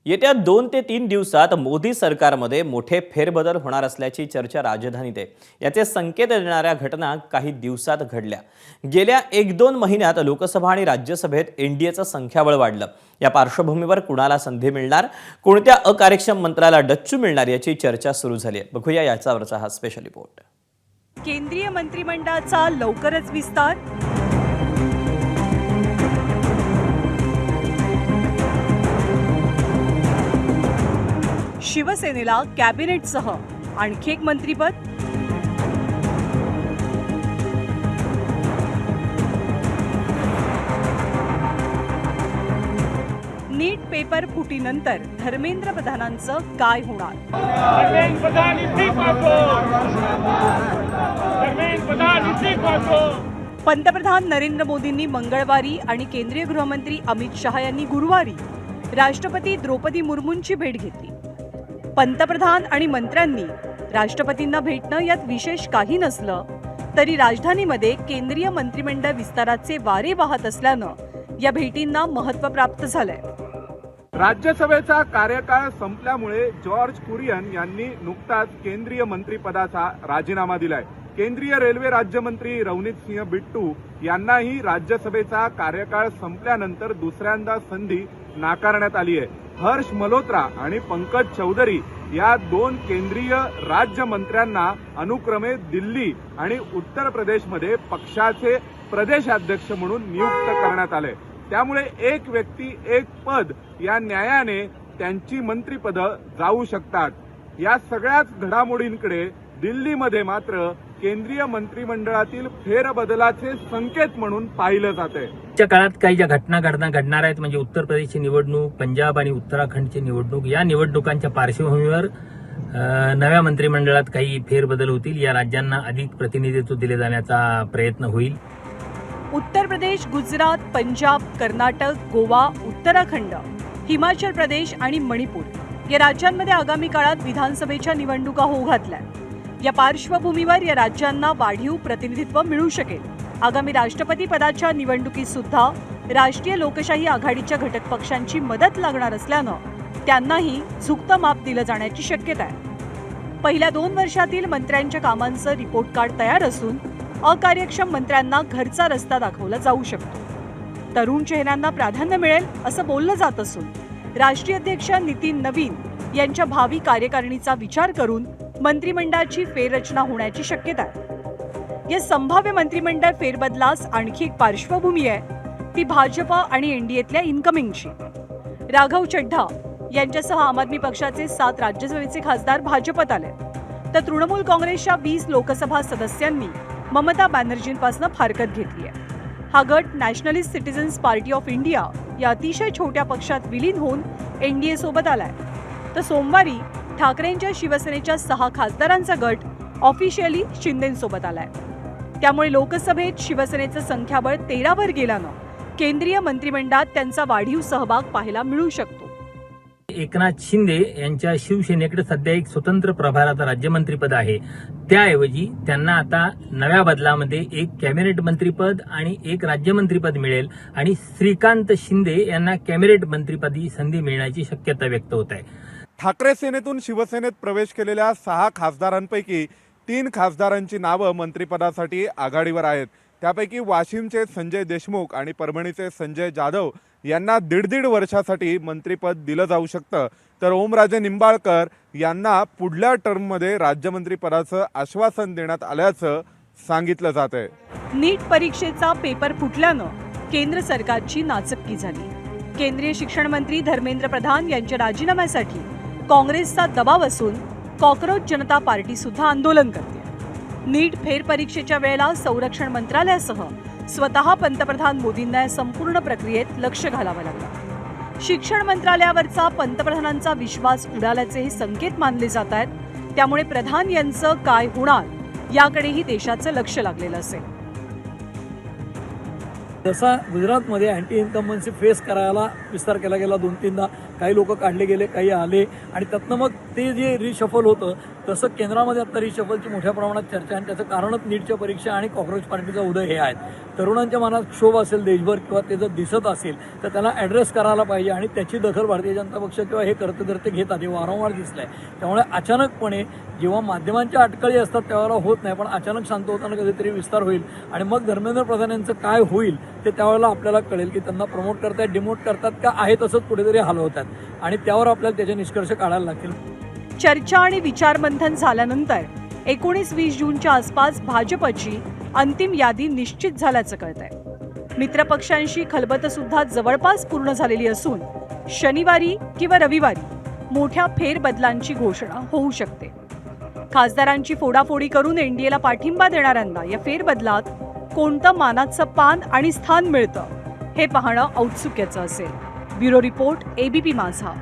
येत्या 2 ते 3 दिवसात मोदी सरकारमध्ये मोठे फेरबदल होणार असल्याची चर्चा राजधानीत आहे। याचे संकेत देणाऱ्या घटना काही दिवसात घडल्या। गेल्या 1-2 महिन्यात लोकसभा आणि राज्यसभेत एनडीएचं संख्याबळ वाढलं। या पार्श्वभूमीवर कुणाला संधी मिळणार, कोणत्या अकार्यक्षम मंत्र्याला डच्चू मिळणार याची चर्चा सुरू झाली आहे। बघूया याच्यावरचा हा स्पेशल रिपोर्ट। केंद्रीय मंत्रिमंडळाचा लवकरच विस्तार, शिवसेनेला कॅबिनेटसह आणखी एक मंत्रिपद, नीट पेपर फुटीनंतर धर्मेंद्र प्रधानांचं काय होणार? पंतप्रधान नरेंद्र मोदींनी मंगळवारी आणि केंद्रीय गृहमंत्री अमित शहा यांनी गुरुवारी राष्ट्रपती द्रौपदी मुर्मूंची भेट घेतली। पंतप्रधान आणि मंत्र्यांनी राष्ट्रपतींना भेटणं यात विशेष काही नसलं तरी राजधानीमध्ये केंद्रीय मंत्रिमंडळ विस्ताराचे वारे वाहत असल्यानं या भेटींना महत्त्व प्राप्त झालंय। राज्यसभेचा कार्यकाळ संपल्यामुळे जॉर्ज कुरियन यांनी नुकताच केंद्रीय मंत्रिपदाचा राजीनामा दिलाय। केंद्रीय रेल्वे राज्यमंत्री रवनीत सिंह बिट्टू यांनाही राज्यसभेचा कार्यकाळ संपल्यानंतर दुसऱ्यांदा संधी नाकारण्यात आली आहे। हर्ष मल्होत्रा आणि पंकज चौधरी या 2 केंद्रीय राज्यमंत्र्यांना अनुक्रमे दिल्ली आणि उत्तर प्रदेशमध्ये पक्षाचे प्रदेशाध्यक्ष म्हणून नियुक्त करण्यात आले। त्यामुळे एक व्यक्ती एक पद या न्यायाने त्यांची मंत्रिपदं जाऊ शकतात। या सगळ्याच घडामोडींकडे दिल्लीमध्ये मात्र केंद्रीय मंत्रिमंडळातील फेरबदलाचे संकेत म्हणून पाहिलं जाते। च्या काळात काही ज्या घटना घडणार आहेत म्हणजे उत्तर प्रदेशची निवडणूक, पंजाब आणि उत्तराखंडची निवडणूक, या निवडणुकांच्या पार्श्वभूमीवर नव्या मंत्रिमंडळात काही फेरबदल होतील। या राज्यांना अधिक प्रतिनिधित्व दिले जाण्याचा प्रयत्न होईल। उत्तर प्रदेश, गुजरात, पंजाब, कर्नाटक, गोवा, उत्तराखंड, हिमाचल प्रदेश आणि मणिपूर या राज्यांमध्ये आगामी काळात विधानसभेच्या निवडणुका होऊ घातल्या। या पार्श्वभूमीवर या राज्यांना वाढीव प्रतिनिधित्व मिळू शकेल। आगामी राष्ट्रपती पदाच्या निवडणुकीत सुद्धा राष्ट्रीय लोकशाही आघाडीच्या घटक पक्षांची मदत लागणार असल्यानं त्यांनाही झुकतं माप दिलं जाण्याची शक्यता आहे। पहिल्या 2 वर्षातील मंत्र्यांच्या कामांचं रिपोर्ट कार्ड तयार असून अकार्यक्षम मंत्र्यांना घरचा रस्ता दाखवला जाऊ शकतो। तरुण चेहऱ्यांना प्राधान्य मिळेल असं बोललं जात असून राष्ट्रीय अध्यक्ष नितीन नवीन यांच्या भावी कार्यकारिणीचा विचार करून मंत्रिमंडळाची फेररचना होण्याची शक्यता आहे। या संभाव्य मंत्रिमंडळ फेरबदलास आणखी एक पार्श्वभूमी आहे, ती भाजप आणि एनडीएतल्या इन्कमिंगची। राघव चड्ढा यांच्यासह आम आदमी पक्षाचे 7 राज्यसभेचे खासदार भाजपत आले, तर तृणमूल काँग्रेसच्या 20 लोकसभा सदस्यांनी ममता बॅनर्जींपासून फारकत घेतली आहे। हा गट nationalist citizens party of India या अतिशय छोट्या पक्षात विलीन होऊन एनडीए सोबत आलाय, तर सोमवारी ठाकरेंच्या शिवसेनेच्या 6 खासदारांचा गट ऑफिशियली शिंदेंसोबत आलाय। त्यामुळे लोकसभेत शिवसेनेचं संख्याबळ 13 वर गेल्यानं केंद्रीय मंत्रिमंडळात त्यांचा वाढीव सहभाग पाहायला मिळू शकतो। एकनाथ शिंदे यांच्या शिवसेनेकडे सध्या एक स्वतंत्र प्रभाराचं राज्यमंत्रीपद आहे, त्याऐवजी त्यांना आता नव्या बदलामध्ये एक कॅबिनेट मंत्रीपद आणि एक राज्यमंत्रीपद मिळेल आणि श्रीकांत शिंदे यांना कॅबिनेट मंत्रीपदी संधी मिळण्याची शक्यता व्यक्त होत आहे। ठाकरे सेनेतून शिवसेनेत प्रवेश केलेल्या 6 खासदारांपैकी 3 खासदारांची नावं मंत्रिपदासाठी आघाडीवर आहेत। त्यापैकी वाशिमचे संजय देशमुख आणि परभणीचे संजय जाधव यांना 1.5 वर्षासाठी मंत्रिपद दिलं जाऊ शकतं, तर ओमराजे निंबाळकर यांना पुढल्या टर्ममध्ये राज्यमंत्रीपदाचं आश्वासन देण्यात आल्याचं सांगितलं जात आहे। नीट परीक्षेचा पेपर फुटल्यानं केंद्र सरकारची नाचक्की झाली। केंद्रीय शिक्षण मंत्री धर्मेंद्र प्रधान यांच्या राजीनाम्यासाठी काँग्रेसचा दबाव असून कॉकरोच जनता पार्टी सुद्धा आंदोलन करते। नीट फेरपरीक्षेच्या वेळेला संरक्षण मंत्रालयासह स्वतः पंतप्रधान मोदींना या संपूर्ण प्रक्रियेत लक्ष घालावं लागलं। शिक्षण मंत्रालयावरचा पंतप्रधानांचा विश्वास उडाल्याचे हे संकेत मानले जात आहेत। त्यामुळे प्रधान यांचं काय होणार याकडेही देशाचं लक्ष लागलेलं असेल। जसा गुजरातमध्ये अँटी इन्कम्बन्सी फेस करायला विस्तार केला गेला 2-3दा, काही लोक काढले गेले, काही आले आणि त्यातनं मग ते जे रिशफल होतं तसं केंद्रामध्ये आता रिशफलची मोठ्या प्रमाणात चर्चा आणि त्याचं कारणच नीटच्या परीक्षा आणि कॉक्रोच पार्टीचा उदय हे आहेत. तरुणांच्या मनात क्षोभ असेल देशभर किंवा ते जर दिसत असेल तर त्याला ॲड्रेस करायला पाहिजे आणि त्याची दखल भारतीय जनता पक्ष किंवा हे कर्तेधर्ते घेतात. हे वारंवार दिसलं आहे. त्यामुळे अचानकपणे जेव्हा माध्यमांच्या अटकळी असतात त्यावेळेला होत नाही, पण अचानक शांत होताना कधीतरी विस्तार होईल आणि मग धर्मेंद्र प्रधान यांचं काय होईल ते त्यावेळेला आपल्याला कळेल की त्यांना प्रमोट करतायत, डिमोट करतात का आहे तसंच कुठेतरी हलवतात आणि त्यावर आपल्याला त्याचे निष्कर्ष काढायला लागतील. चर्चा आणि विचारमंथन झाल्यानंतर 19-20 जूनच्या आसपास भाजपची अंतिम यादी निश्चित झाल्याचं कळतंय. मित्रपक्षांशी खलबत सुद्धा जवळपास पूर्ण झालेली असून शनिवारी किंवा रविवारी मोठ्या फेरबदलांची घोषणा होऊ शकते. खासदारांची फोडाफोडी करून एनडीएला पाठिंबा देणाऱ्यांना या फेरबदलात कोणतं मानाचं पान आणि स्थान मिळतं हे पाहणं औत्सुक्याचं असेल. ब्युरो रिपोर्ट, ABP माझा.